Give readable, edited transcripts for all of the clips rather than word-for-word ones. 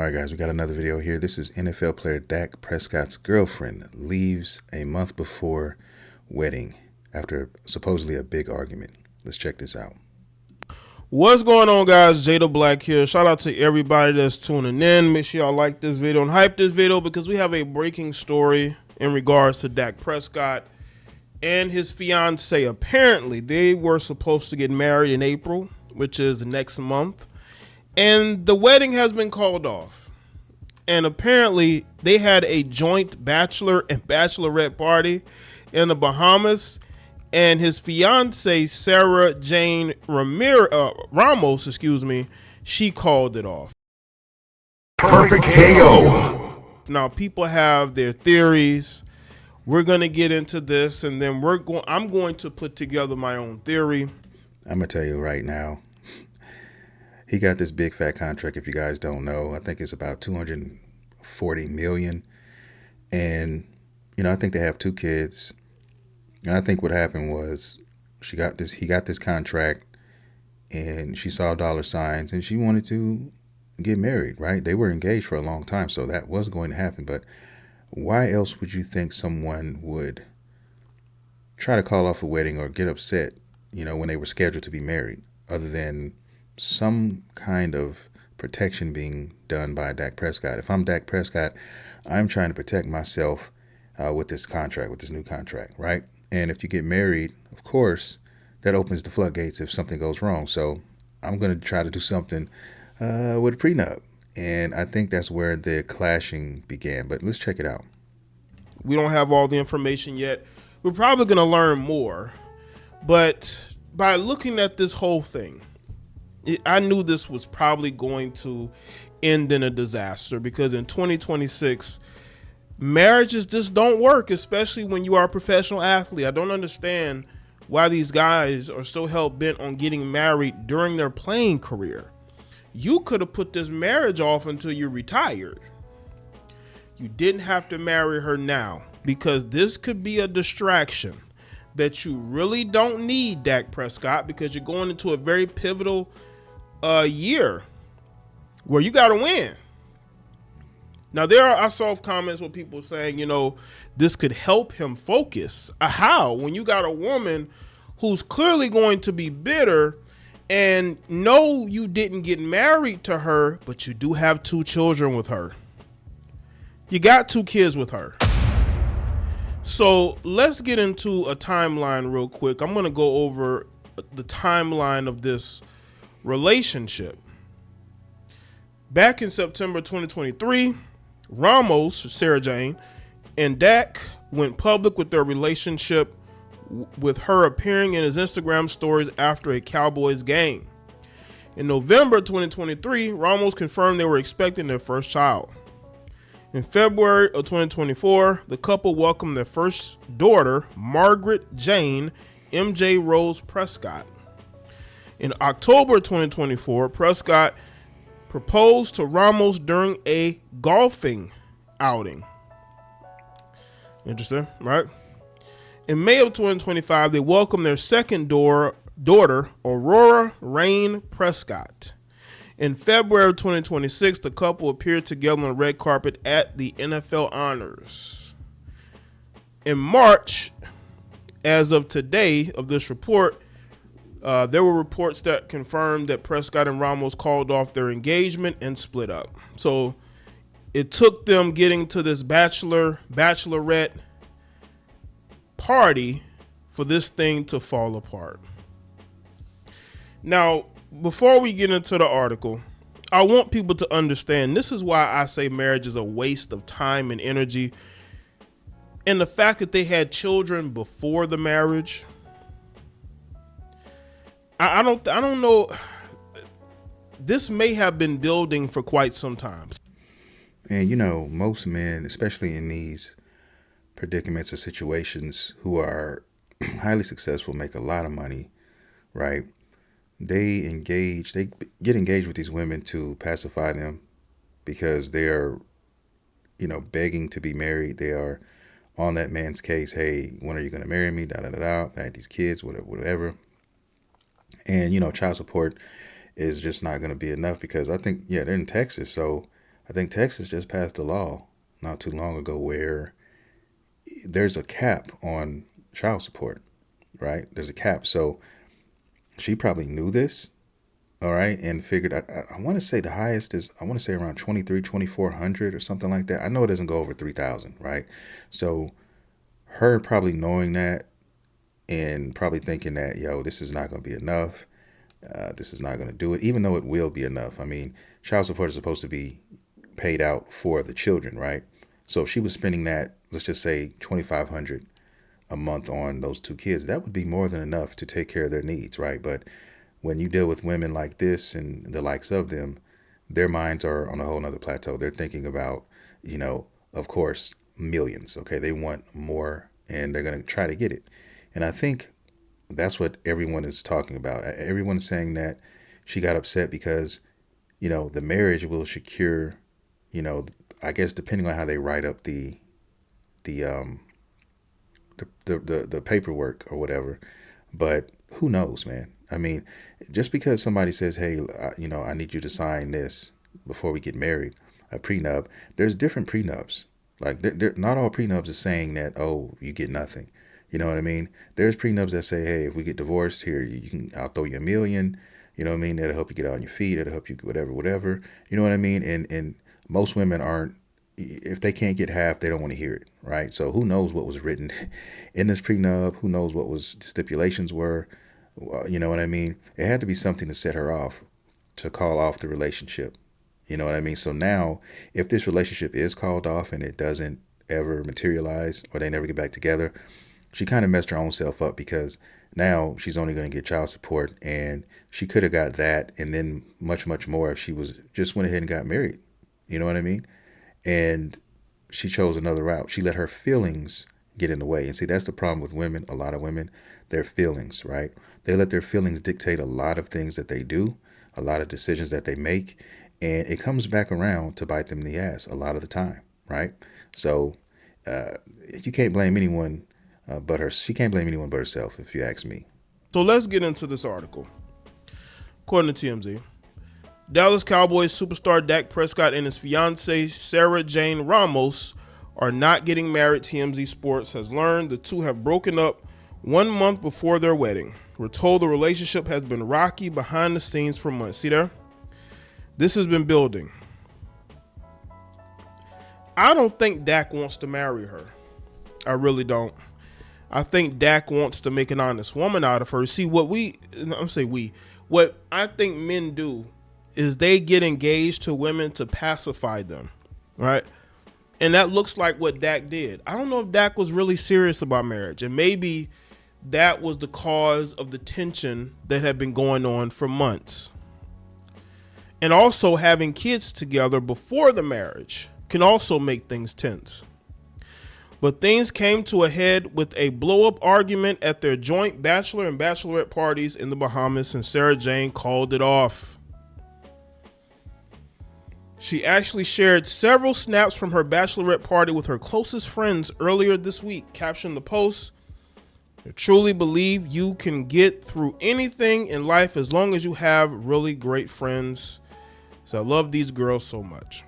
All right, guys, we got another video here. This is NFL player Dak Prescott's girlfriend leaves a month before wedding after supposedly a big argument. Let's check this out. What's going on, guys? Jada Black here. Shout out to everybody that's tuning in. Make sure y'all like this video and hype this video because we have a breaking story in regards to Dak Prescott and his fiance. Apparently, they were supposed to get married in April, which is next month. And the wedding has been called off. And apparently they had a joint bachelor and bachelorette party in the Bahamas. And his fiance, Sarah Jane Ramos, she called it off. Perfect KO. Now, people have their theories. We're going to get into this, and then I'm going to put together my own theory. I'm going to tell you right now. He got this big fat contract, if you guys don't know. I think it's about $240 million. And, I think they have 2 kids. And I think what happened was he got this contract and she saw dollar signs and she wanted to get married, right? They were engaged for a long time, so that was going to happen. But why else would you think someone would try to call off a wedding or get upset, when they were scheduled to be married, other than some kind of protection being done by Dak Prescott? If I'm Dak Prescott, I'm trying to protect myself with this new contract, right? And if you get married, of course, that opens the floodgates if something goes wrong. So I'm going to try to do something with a prenup. And I think that's where the clashing began. But let's check it out. We don't have all the information yet. We're probably going to learn more. But by looking at this whole thing, I knew this was probably going to end in a disaster because in 2026, marriages just don't work, especially when you are a professional athlete. I don't understand why these guys are so hell-bent on getting married during their playing career. You could have put this marriage off until you retired. You didn't have to marry her now because this could be a distraction that you really don't need, Dak Prescott, because you're going into a very pivotal year where you got to win. Now, I saw comments with people saying, this could help him focus. How? When you got a woman who's clearly going to be bitter, and no, you didn't get married to her, but you do have 2 children with her. You got 2 kids with her. So let's get into a timeline real quick. I'm going to go over the timeline of this relationship. Back in September 2023, Ramos, Sarah Jane, and Dak went public with their relationship, with her appearing in his Instagram stories after a Cowboys game. In November 2023, Ramos confirmed they were expecting their first child. In February of 2024, the couple welcomed their first daughter, Margaret Jane MJ Rose Prescott. In October 2024, Prescott proposed to Ramos during a golfing outing. Interesting, right? In May of 2025, they welcomed their second daughter, Aurora Rain Prescott. In February of 2026, the couple appeared together on the red carpet at the NFL Honors. In March, as of today of this report, there were reports that confirmed that Prescott and Ramos called off their engagement and split up. So it took them getting to this bachelorette party for this thing to fall apart. Now, before we get into the article, I want people to understand this is why I say marriage is a waste of time and energy. And the fact that they had children before the marriage, I don't know. This may have been building for quite some time. And most men, especially in these predicaments or situations, who are highly successful, make a lot of money, right? They get engaged with these women to pacify them because they're, begging to be married. They are on that man's case. Hey, when are you going to marry me? I had these kids, whatever. And, child support is just not going to be enough because I think, they're in Texas. So I think Texas just passed a law not too long ago where there's a cap on child support, right? There's a cap. So she probably knew this, all right, and figured, I want to say the highest is, I want to say around 2,400 or something like that. I know it doesn't go over 3,000, right? So her probably knowing that and probably thinking that, yo, this is not going to be enough. This is not going to do it, even though it will be enough. I mean, child support is supposed to be paid out for the children, right? So if she was spending that, let's just say 2,500 a month on those two kids, that would be more than enough to take care of their needs, right? But when you deal with women like this and the likes of them, their minds are on a whole nother plateau. They're thinking about, of course, millions. Okay, they want more and they're going to try to get it. And I think that's what everyone is talking about. Everyone's saying that she got upset because, the marriage will secure, I guess depending on how they write up the paperwork or whatever. But who knows, man? I mean, just because somebody says, hey, I need you to sign this before we get married, a prenup, there's different prenups. Like, not all prenups is saying that, oh, you get nothing. You know what I mean? There's prenups that say, hey, if we get divorced here, I'll throw you $1 million. You know what I mean? That'll help you get out on your feet. That'll help you whatever. You know what I mean? And most women aren't, if they can't get half, they don't want to hear it, right? So who knows what was written in this prenup? Who knows what the stipulations were? You know what I mean? It had to be something to set her off, to call off the relationship. You know what I mean? So now, if this relationship is called off and it doesn't ever materialize or they never get back together, she kind of messed her own self up, because now she's only going to get child support, and she could have got that and then much, much more if she was just went ahead and got married. You know what I mean? And she chose another route. She let her feelings get in the way. And see, that's the problem with women, a lot of women, their feelings, right? They let their feelings dictate a lot of things that they do, a lot of decisions that they make, and it comes back around to bite them in the ass a lot of the time, right? So you can't blame anyone but her. She can't blame anyone but herself, if you ask me. So let's get into this article. According to TMZ, Dallas Cowboys superstar Dak Prescott and his fiancée Sarah Jane Ramos are not getting married. TMZ Sports has learned the two have broken up 1 month before their wedding. We're told the relationship has been rocky behind the scenes for months. See there? This has been building. I don't think Dak wants to marry her. I really don't. I think Dak wants to make an honest woman out of her. See, what I think men do is they get engaged to women to pacify them, right? And that looks like what Dak did. I don't know if Dak was really serious about marriage, and maybe that was the cause of the tension that had been going on for months. And also, having kids together before the marriage can also make things tense. But things came to a head with a blow-up argument at their joint bachelor and bachelorette parties in the Bahamas, and Sarah Jane called it off. She actually shared several snaps from her bachelorette party with her closest friends earlier this week, captioned the post, "I truly believe you can get through anything in life as long as you have really great friends. So I love these girls so much."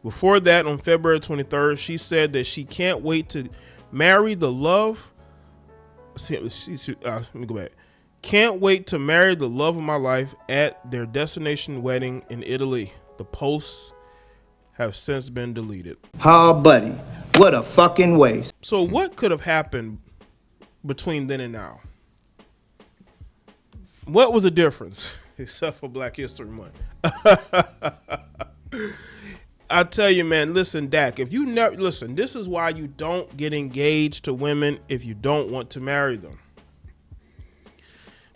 Before that, on February 23rd, she said that she can't wait to marry the love. Let me go back. Can't wait to marry the love of my life at their destination wedding in Italy. The posts have since been deleted. Oh, buddy, what a fucking waste. So what could have happened between then and now? What was the difference? Except for Black History Month. I tell you, man, listen, Dak, if you never listen, this is why you don't get engaged to women if you don't want to marry them.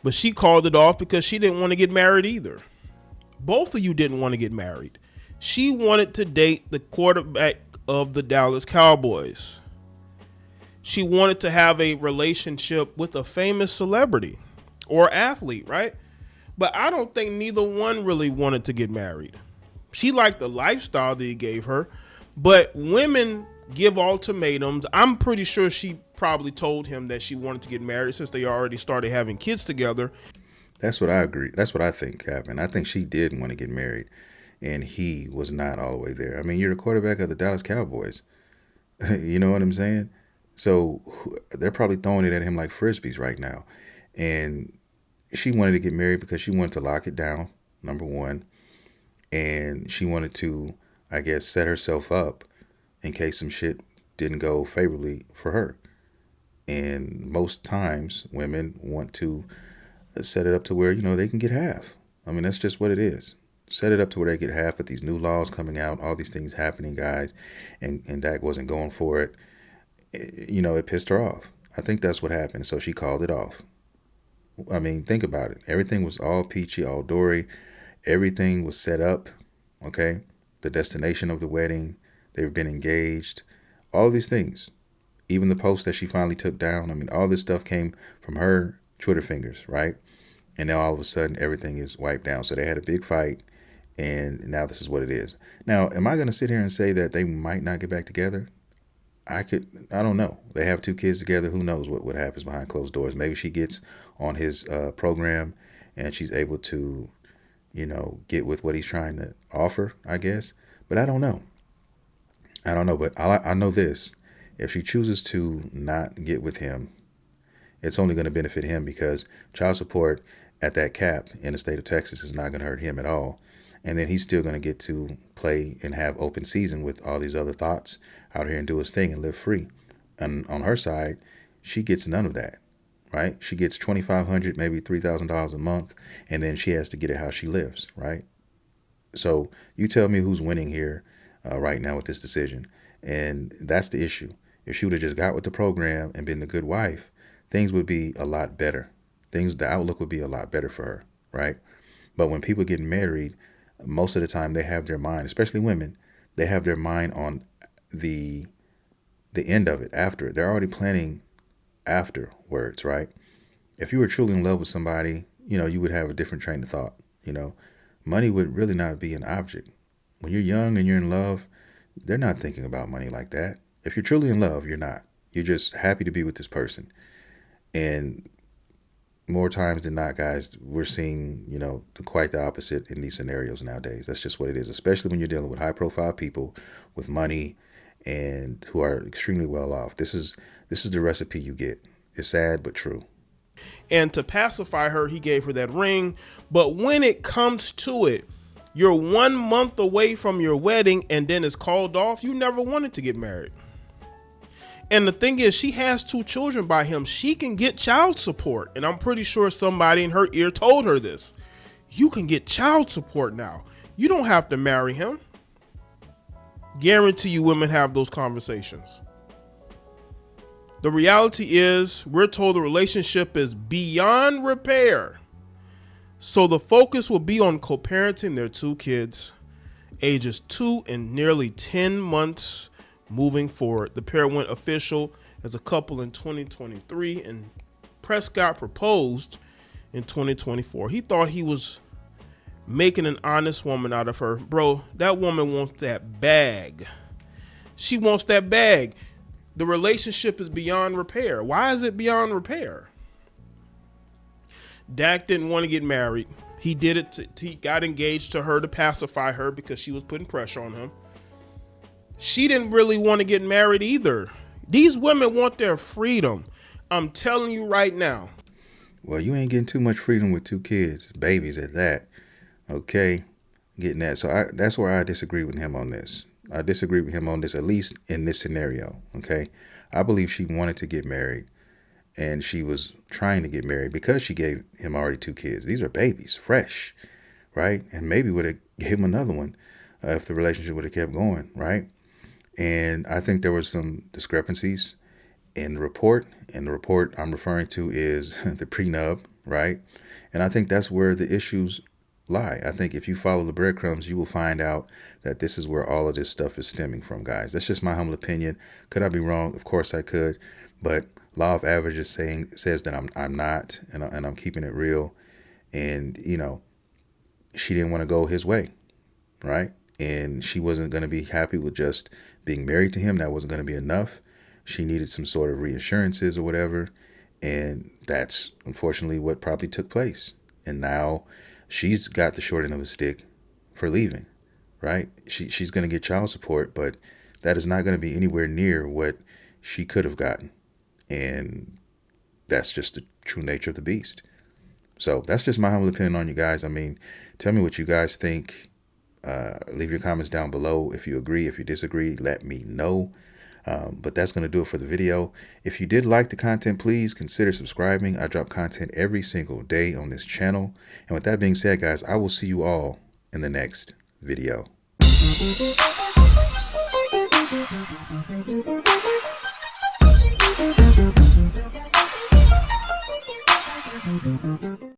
But she called it off because she didn't want to get married either. Both of you didn't want to get married. She wanted to date the quarterback of the Dallas Cowboys. She wanted to have a relationship with a famous celebrity or athlete, right? But I don't think neither one really wanted to get married. She liked the lifestyle that he gave her, but women give ultimatums. I'm pretty sure she probably told him that she wanted to get married since they already started having kids together. That's what I agree. That's what I think happened. I think she did want to get married. and he was not all the way there. I mean, you're the quarterback of the Dallas Cowboys. You know what I'm saying? So they're probably throwing it at him like frisbees right now. And she wanted to get married because she wanted to lock it down, number one. And she wanted to, I guess, set herself up in case some shit didn't go favorably for her. And most times, women want to set it up to where, they can get half. I mean, that's just what it is. Set it up to where they get half, but these new laws coming out, all these things happening, guys, and Dak wasn't going for it. It pissed her off. I think that's what happened. So she called it off. I mean, think about it. Everything was all peachy, all dory. Everything was set up, okay? The destination of the wedding, they've been engaged, all these things. Even the post that she finally took down, I mean, all this stuff came from her Twitter fingers, right? And now all of a sudden, everything is wiped down. So they had a big fight, and now this is what it is. Now, am I going to sit here and say that they might not get back together? I don't know. They have two kids together. Who knows what happens behind closed doors? Maybe she gets on his program and she's able to, get with what he's trying to offer, I guess. But I don't know. But I know this. If she chooses to not get with him, it's only going to benefit him because child support at that cap in the state of Texas is not going to hurt him at all. And then he's still going to get to play and have open season with all these other thoughts out here and do his thing and live free. And on her side, she gets none of that, right? She gets $2,500, maybe $3,000 a month, and then she has to get it how she lives, right? So you tell me who's winning here right now with this decision. And that's the issue. If she would have just got with the program and been the good wife, things would be a lot better. The outlook would be a lot better for her, right? But when people get married, most of the time they have their mind, especially women, they have their mind on the end of it, after it. They're already planning afterwards, right? If you were truly in love with somebody, you would have a different train of thought. Money would really not be an object. When you're young and you're in love, they're not thinking about money like that. If you're truly in love, you're not. You're just happy to be with this person. And more times than not, guys, we're seeing, quite the opposite in these scenarios nowadays. That's just what it is, especially when you're dealing with high-profile people with money and who are extremely well off. This is the recipe you get. It's sad, but true. And to pacify her, he gave her that ring. But when it comes to it, you're 1 month away from your wedding and then it's called off. You never wanted to get married. And the thing is, she has 2 children by him. She can get child support. And I'm pretty sure somebody in her ear told her this. You can get child support now. You don't have to marry him. Guarantee you women have those conversations. The reality is, we're told the relationship is beyond repair. So the focus will be on co-parenting their 2 kids, ages 2 and nearly 10 months moving forward. The pair went official as a couple in 2023, and Prescott proposed in 2024. He thought he was making an honest woman out of her. Bro, that woman wants that bag. She wants that bag. The relationship is beyond repair. Why is it beyond repair? Dak didn't want to get married. He did it. He got engaged to her to pacify her because she was putting pressure on him. She didn't really want to get married either. These women want their freedom. I'm telling you right now. Well, you ain't getting too much freedom with 2 kids, babies at that. Okay, getting that. So that's where I disagree with him on this. I disagree with him on this, at least in this scenario. Okay, I believe she wanted to get married, and she was trying to get married because she gave him already 2 kids. These are babies, fresh, right? And maybe would have gave him another one if the relationship would have kept going, right? And I think there were some discrepancies in the report. And the report I'm referring to is the prenup, right? And I think that's where the issues lie. I think if you follow the breadcrumbs, you will find out that this is where all of this stuff is stemming from, guys. That's just my humble opinion. Could I be wrong? Of course I could. But law of averages says that I'm not, and I'm keeping it real. And, she didn't want to go his way, right? And she wasn't going to be happy with just being married to him. That wasn't going to be enough. She needed some sort of reassurances or whatever. And that's unfortunately what probably took place. And now she's got the short end of the stick for leaving. right? She's going to get child support, but that is not going to be anywhere near what she could have gotten. And that's just the true nature of the beast. So that's just my humble opinion on you guys. I mean, tell me what you guys think. Leave your comments down below. If you agree, if you disagree, let me know. But that's going to do it for the video. If you did like the content, please consider subscribing. I drop content every single day on this channel. And with that being said, guys, I will see you all in the next video.